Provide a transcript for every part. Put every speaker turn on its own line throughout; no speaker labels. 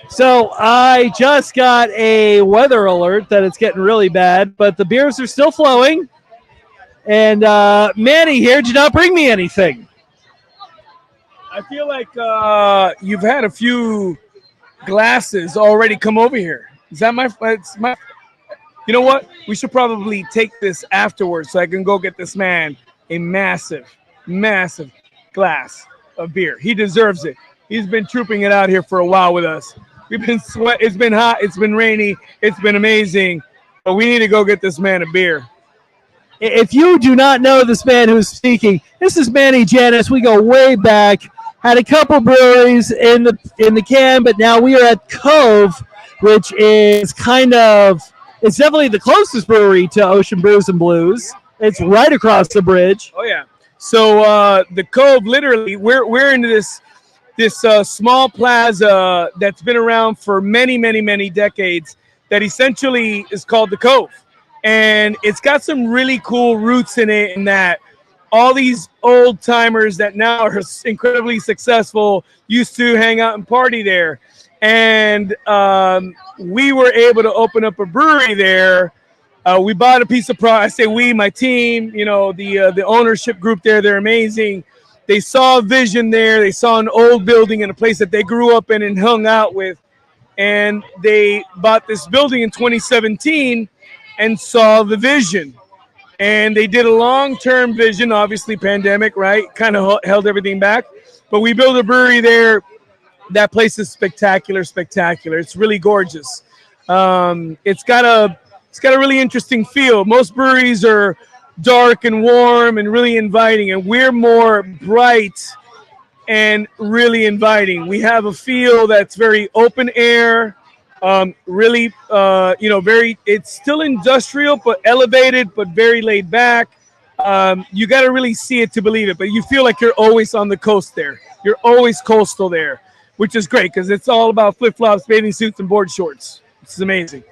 So I just got a weather alert that it's getting really bad, but the beers are still flowing. And Manny here did not bring me anything.
I feel like you've had a few glasses already come over here. Is that my? It's my. You know what? We should probably take this afterwards so I can go get this man a massive, massive glass of beer. He deserves it. He's been trooping it out here for a while with us. We've been sweat. It's been hot. It's been rainy. It's been amazing. But we need to go get this man a beer.
If you do not know this man who's speaking, this is Manny Janis. We go way back. Had a couple breweries in the can, but now we are at Cove, which is it's definitely the closest brewery to Ocean Brews and Blues. It's right across the bridge.
Oh yeah. So the Cove, literally, we're into this small plaza that's been around for many, many, many decades. That essentially is called the Cove, and it's got some really cool roots in it. In that all these old timers that now are incredibly successful used to hang out and party there, and we were able to open up a brewery there. We bought a piece of property. I say we, my team, the ownership group there. They're amazing. They saw a vision there. They saw an old building in a place that they grew up in and hung out with. And they bought this building in 2017 and saw the vision. And they did a long-term vision, obviously pandemic, right? Kind of held everything back. But we built a brewery there. That place is spectacular, spectacular. It's really gorgeous. It's got a really interesting feel. Most breweries are dark and warm and really inviting, and we're more bright and really inviting. We have a feel that's very open air, really, very. It's still industrial, but elevated, but very laid back. You got to really see it to believe it, but you feel like you're always on the coast there. You're always coastal there, which is great because it's all about flip flops, bathing suits, and board shorts. It's amazing.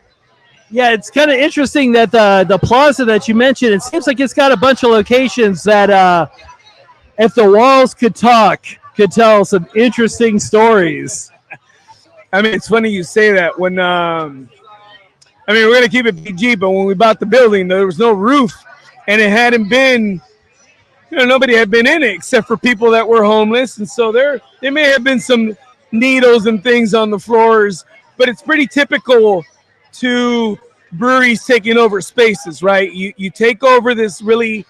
Yeah, it's kind of interesting that the plaza that you mentioned, it seems like it's got a bunch of locations that if the walls could talk, could tell some interesting stories.
I mean, it's funny you say that. We're gonna keep it PG, but when we bought the building, there was no roof, and it hadn't been, nobody had been in it except for people that were homeless, and so there may have been some needles and things on the floors, but it's pretty typical to breweries taking over spaces, right? You take over this really,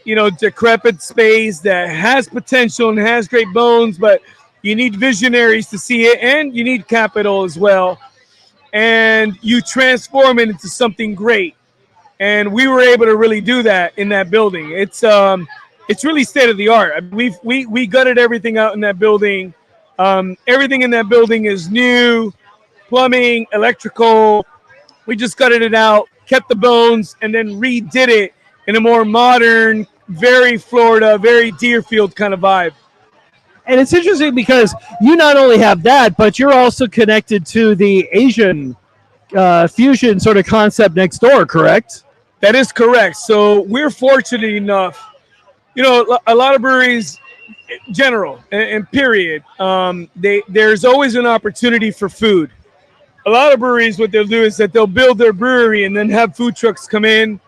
decrepit space that has potential and has great bones, but you need visionaries to see it, and you need capital as well. And you transform it into something great. And we were able to really do that in that building. It's really state of the art. We gutted everything out in that building. Everything in that building is new, plumbing, electrical. We just gutted it out, kept the bones, and then redid it in a more modern, very Florida, very Deerfield kind of vibe.
And it's interesting because you not only have that, but you're also connected to the Asian fusion sort of concept next door, correct?
That is correct. So we're fortunate enough, a lot of breweries, general and period, there's always an opportunity for food. A lot of breweries, what they'll do is that they'll build their brewery and then have food trucks come in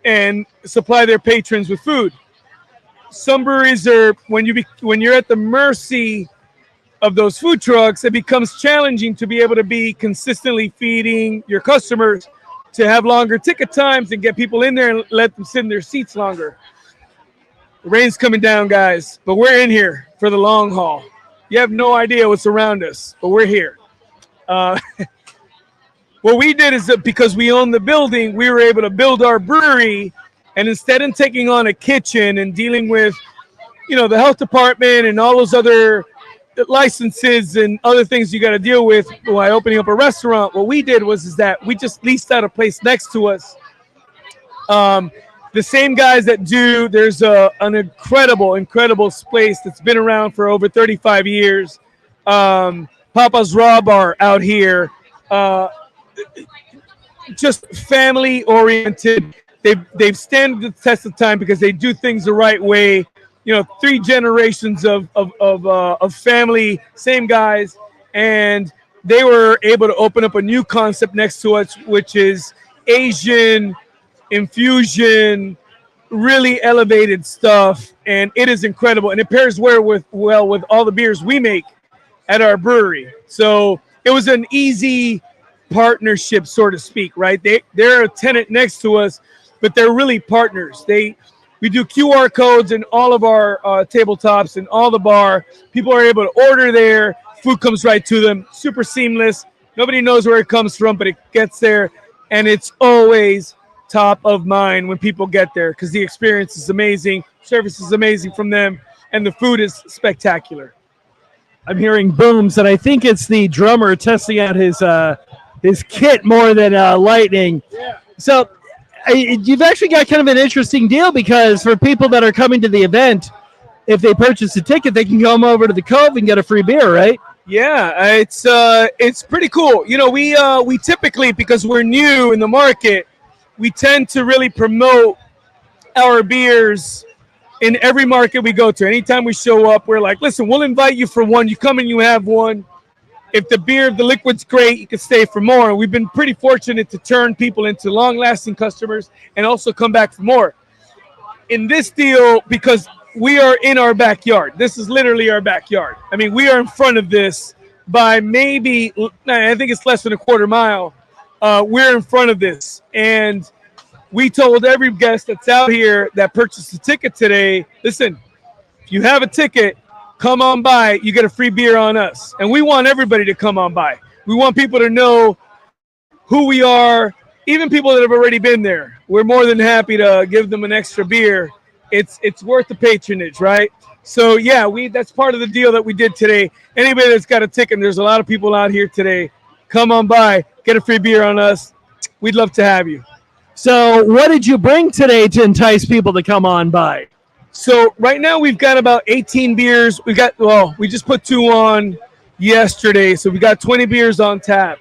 and supply their patrons with food. Some breweries are when you're at the mercy of those food trucks, it becomes challenging to be able to be consistently feeding your customers, to have longer ticket times and get people in there and let them sit in their seats longer. The rain's coming down, guys, but we're in here for the long haul. You have no idea what's around us, but we're here. What we did is that because we own the building, we were able to build our brewery, and instead of taking on a kitchen and dealing with, the health department and all those other licenses and other things you got to deal with while opening up a restaurant, what we did was that we just leased out a place next to us. The same guys that there's an incredible place that's been around for over 35 years. Papa's Raw Bar out here. Just family oriented. They've stand the test of time because they do things the right way. 3 generations of family, same guys, and they were able to open up a new concept next to us, which is Asian infusion, really elevated stuff, and it is incredible. And it pairs well with all the beers we make at our brewery. So it was an easy partnership, so to speak, right? They're a tenant next to us, but they're really partners. We do QR codes in all of our tabletops and all the bar. People are able to order there. Food comes right to them. Super seamless. Nobody knows where it comes from, but it gets there, and it's always top of mind when people get there because the experience is amazing, service is amazing from them, and the food is spectacular.
I'm hearing booms, and I think it's the drummer testing out his kit more than lightning.
Yeah.
So you've actually got kind of an interesting deal because for people that are coming to the event, if they purchase a ticket, they can come over to the Cove and get a free beer, right?
Yeah, it's pretty cool. You know, we typically, because we're new in the market, we tend to really promote our beers in every market we go to. Anytime we show up, we're like, listen, we'll invite you for one. You come and you have one. If the liquid's great, you can stay for more. And we've been pretty fortunate to turn people into long-lasting customers and also come back for more. In this deal, because we are in our backyard. This is literally our backyard. I mean, we are in front of this by maybe, I think it's less than a quarter mile. We're in front of this. And we told every guest that's out here that purchased a ticket today, listen, if you have a ticket, come on by. You get a free beer on us. And we want everybody to come on by. We want people to know who we are, even people that have already been there. We're more than happy to give them an extra beer. It's worth the patronage, right? So, yeah, that's part of the deal that we did today. Anybody that's got a ticket, and there's a lot of people out here today, come on by, get a free beer on us. We'd love to have you.
So what did you bring today to entice people to come on by?
So right now we've got about 18 beers. We just put 2 on yesterday, so we got 20 beers on tap.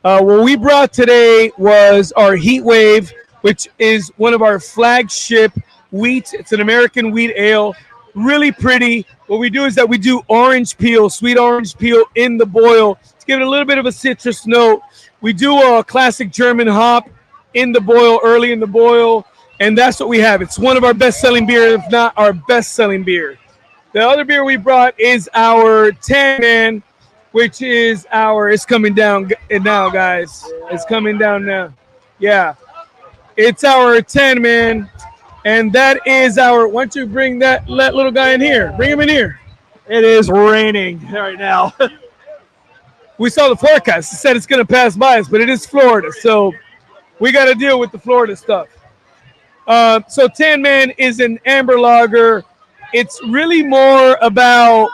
What we brought today was our Heat Wave, which is one of our flagship wheat. It's an American wheat ale, really pretty. What we do is that we do orange peel, sweet orange peel in the boil to give it a little bit of a citrus note. We do a classic German hop in the boil, early in the boil, and that's what we have. It's one of our best-selling beers, if not our best-selling beer. The other beer we brought is our Tan Man, which is it's coming down now, guys. It's coming down now. Yeah. It's our Tan Man, and that is why don't you bring that little guy in here? Bring him in here.
It is raining right now.
We saw the forecast. It said it's going to pass by us, but it is Florida, so we got to deal with the Florida stuff. So Tan Man is an amber lager. It's really more about,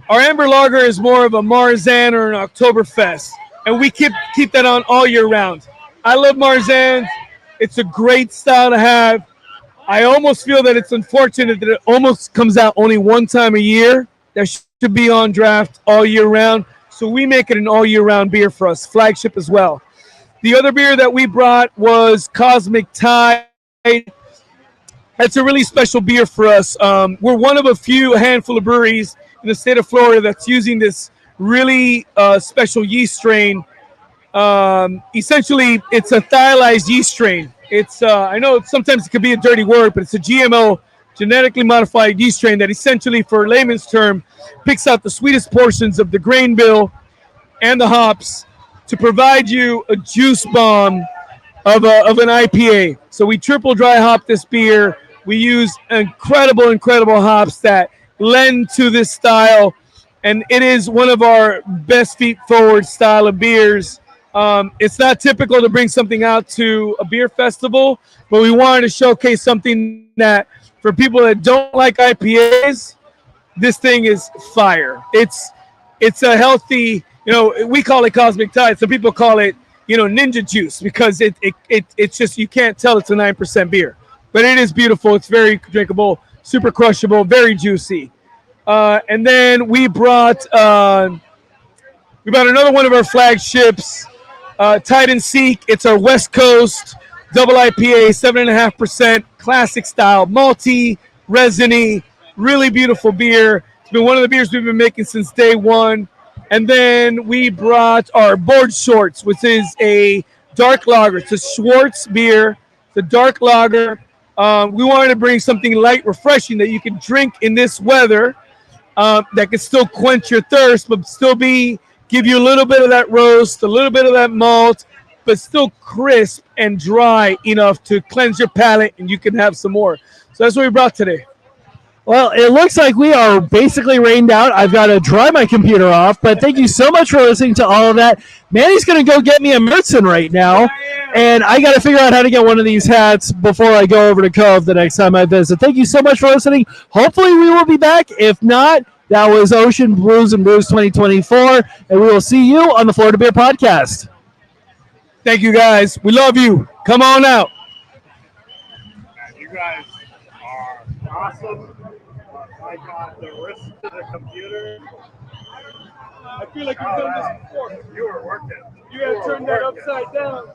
our amber lager is more of a Marzan or an Oktoberfest, and we keep that on all year round. I love Marzans. It's a great style to have. I almost feel that it's unfortunate that it almost comes out only one time a year. That should be on draft all year round. So we make it an all year round beer for us, flagship as well. The other beer that we brought was Cosmic Tide. That's a really special beer for us. We're one of a handful of breweries in the state of Florida that's using this really special yeast strain. Essentially, it's a thiolized yeast strain. It's I know sometimes it could be a dirty word, but it's a GMO, genetically modified yeast strain that essentially, for layman's term, picks out the sweetest portions of the grain bill and the hops to provide you a juice bomb of an IPA. So we triple dry hop this beer. We use incredible hops that lend to this style, and it is one of our best feet forward style of beers. It's not typical to bring something out to a beer festival, but we wanted to showcase something that for people that don't like IPAs, this thing is fire. It's a healthy, we call it Cosmic Tide. Some people call it, ninja juice, because it's just, you can't tell it's a 9% beer. But it is beautiful. It's very drinkable, super crushable, very juicy. And then we brought another one of our flagships, Tide and Seek. It's our West Coast double IPA, 7.5%, classic style, malty, resiny, really beautiful beer. It's been one of the beers we've been making since day one. And then we brought our board shorts, which is a dark lager. It's a Schwartz beer. It's a dark lager. We wanted to bring something light, refreshing that you can drink in this weather, that can still quench your thirst, but still give you a little bit of that roast, a little bit of that malt, but still crisp and dry enough to cleanse your palate, and you can have some more. So that's what we brought today.
Well, it looks like we are basically rained out. I've got to dry my computer off, but thank you so much for listening to all of that. Manny's going to go get me a Mertzen right now, and I got to figure out how to get one of these hats before I go over to Cove the next time I visit. Thank you so much for listening. Hopefully we will be back. If not, that was Ocean Brews and Brews 2024, and we will see you on the Florida Beer Podcast.
Thank you, guys. We love you. Come on out.
You guys are awesome. I got the wrist to the computer.
I feel like you've done this before.
You were working.
You got to turn that upside down.